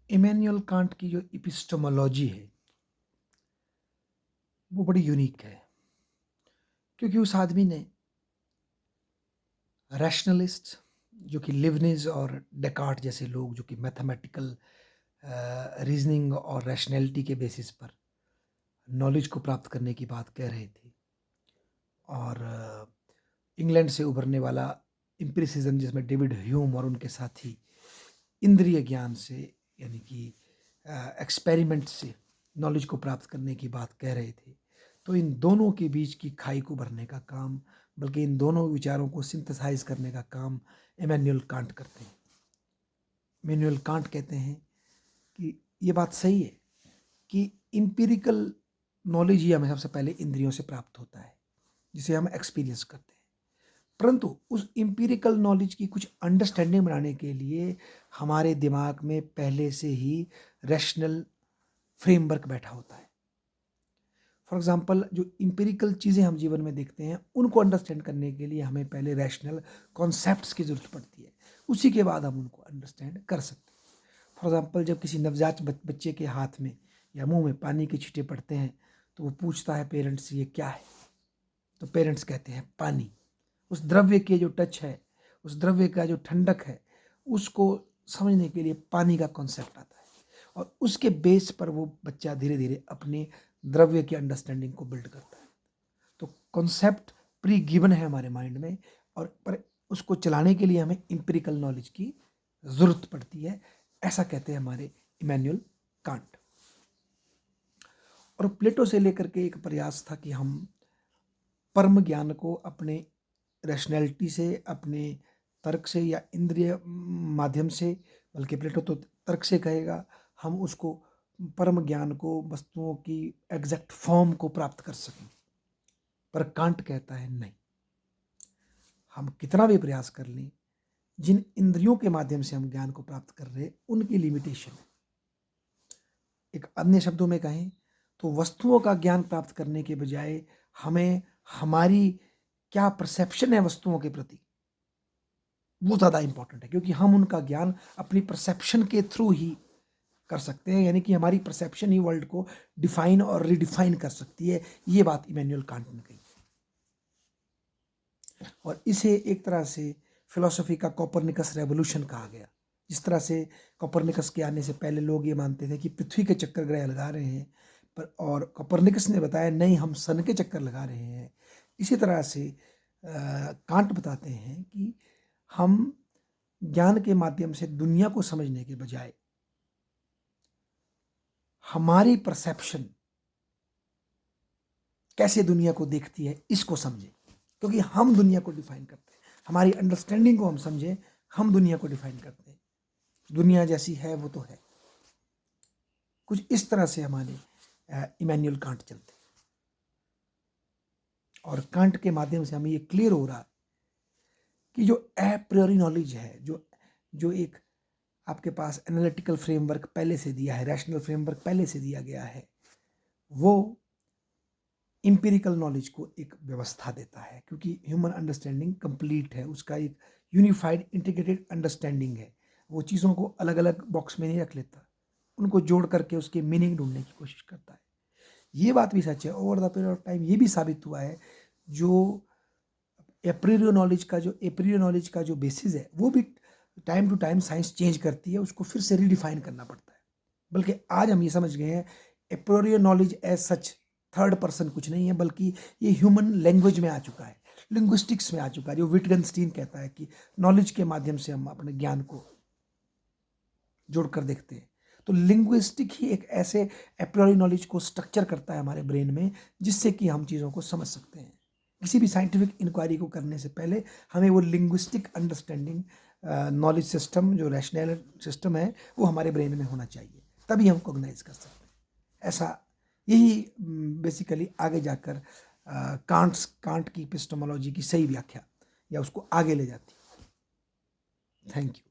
Immanuel Kant की जो epistemology है, वो बड़ी यूनिक है, क्योंकि उस आदमी ने रैशनलिस्ट जो कि लिबनिज़ और डेकार्ट जैसे लोग जो कि मैथमेटिकल रीज़निंग और रैशनैलिटी के बेसिस पर नॉलेज को प्राप्त करने की बात कह रहे थे और इंग्लैंड से उभरने वाला एम्पिरिसिज्म जिसमें डेविड ह्यूम और उनके साथी इंद्रिय ज्ञान से यानी कि एक्सपेरिमेंट से नॉलेज को प्राप्त करने की बात कह रहे थे। तो इन दोनों के बीच की खाई को भरने का काम, बल्कि इन दोनों विचारों को सिंथेसाइज करने का काम इमैनुअल कांट करते हैं। इमैनुअल कांट कहते हैं कि ये बात सही है कि एम्पिरिकल नॉलेज ही हमें सबसे पहले इंद्रियों से प्राप्त होता है, जिसे हम एक्सपीरियंस करते हैं। परंतु उस एम्पिरिकल नॉलेज की कुछ अंडरस्टैंडिंग बनाने के लिए हमारे दिमाग में पहले से ही रैशनल फ्रेमवर्क बैठा होता है। फॉर एग्जांपल, जो एम्पिरिकल चीज़ें हम जीवन में देखते हैं, उनको अंडरस्टैंड करने के लिए हमें पहले रैशनल कॉन्सेप्ट्स की ज़रूरत पड़ती है, उसी के बाद हम उनको अंडरस्टैंड कर सकते हैं। फॉर एग्जांपल, जब किसी नवजात बच्चे के हाथ में या मुंह में पानी के छींटे पड़ते हैं, तो वो पूछता है पेरेंट्स से, ये क्या है? तो पेरेंट्स कहते हैं पानी। उस द्रव्य के जो टच है, उस द्रव्य का जो ठंडक है, उसको समझने के लिए पानी का कॉन्सेप्ट आता है और उसके बेस पर वो बच्चा धीरे धीरे अपने द्रव्य की अंडरस्टैंडिंग को बिल्ड करता है। तो कॉन्सेप्ट प्री गिवन है हमारे माइंड में, और पर उसको चलाने के लिए हमें एम्पिरिकल नॉलेज की ज़रूरत पड़ती है, ऐसा कहते हैं हमारे इमैनुअल कांट। और प्लेटो से लेकर के एक प्रयास था कि हम परम ज्ञान को अपने रैशनैलिटी से, अपने तर्क से या इंद्रिय माध्यम से, बल्कि प्लेटो तो तर्क से कहेगा, हम उसको परम ज्ञान को, वस्तुओं की एग्जैक्ट फॉर्म को प्राप्त कर सकें। पर कांट कहता है नहीं, हम कितना भी प्रयास कर लें, जिन इंद्रियों के माध्यम से हम ज्ञान को प्राप्त कर रहे हैं, उनकी लिमिटेशन है। एक अन्य शब्दों में कहें तो वस्तुओं का ज्ञान प्राप्त करने के बजाय हमें हमारी क्या परसेप्शन है वस्तुओं के प्रति, वो ज़्यादा इंपॉर्टेंट है, क्योंकि हम उनका ज्ञान अपनी परसेप्शन के थ्रू ही कर सकते हैं। यानी कि हमारी परसेप्शन ही वर्ल्ड को डिफाइन और रिडिफाइन कर सकती है। ये बात इमैनुअल कांट ने कही और इसे एक तरह से फिलॉसफी का कोपरनिकस रेवोल्यूशन कहा गया। जिस तरह से कोपरनिकस के आने से पहले लोग ये मानते थे कि पृथ्वी के चक्कर ग्रह लगा रहे हैं, पर और कोपरनिकस ने बताया नहीं, हम सन के चक्कर लगा रहे हैं। इसी तरह से कांट बताते हैं कि हम ज्ञान के माध्यम से दुनिया को समझने के बजाय हमारी परसेप्शन कैसे दुनिया को देखती है, इसको समझें, क्योंकि हम दुनिया को डिफाइन करते हैं। हमारी अंडरस्टैंडिंग को हम समझें, हम दुनिया को डिफाइन करते हैं। दुनिया जैसी है वो तो है। कुछ इस तरह से हमारे इमैनुअल कांट चलते हैं और कांट के माध्यम से हमें ये क्लियर हो रहा है कि जो एप्रियोरी नॉलेज है, जो जो एक आपके पास एनालिटिकल फ्रेमवर्क पहले से दिया है, रैशनल फ्रेमवर्क पहले से दिया गया है, वो इंपिरिकल नॉलेज को एक व्यवस्था देता है, क्योंकि ह्यूमन अंडरस्टैंडिंग कंप्लीट है, उसका एक यूनिफाइड इंटीग्रेटेड अंडरस्टैंडिंग है। वो चीज़ों को अलग अलग बॉक्स में नहीं रख लेता, उनको जोड़ करके उसके मीनिंग ढूंढने की कोशिश करता है। ये बात भी सच है, over the period of time ये भी साबित हुआ है, जो एप्रियो नॉलेज का जो बेसिस है, वो भी time to time science change करती है, उसको फिर से रिडिफाइन करना पड़ता है। बल्कि आज हम ये समझ गए हैं a priori knowledge as such third person कुछ नहीं है, बल्कि ये ह्यूमन लैंग्वेज में आ चुका है, लिंग्विस्टिक्स में आ चुका है। जो विटगनस्टीन कहता है कि नॉलेज के माध्यम से हम अपने ज्ञान को जोड़कर देखते हैं, तो लिंग्विस्टिक ही एक ऐसे एप्रियोरी नॉलेज को स्ट्रक्चर करता है हमारे ब्रेन में, जिससे कि हम चीज़ों को समझ सकते हैं। किसी भी साइंटिफिक इंक्वायरी को करने से पहले हमें वो लिंग्विस्टिक अंडरस्टैंडिंग नॉलेज सिस्टम, जो रैशनल सिस्टम है, वो हमारे ब्रेन में होना चाहिए, तभी हम कोगनाइज कर सकते हैं। ऐसा यही बेसिकली आगे जाकर कांट की एपिस्टेमोलॉजी की सही व्याख्या या उसको आगे ले जाती है। Thank you.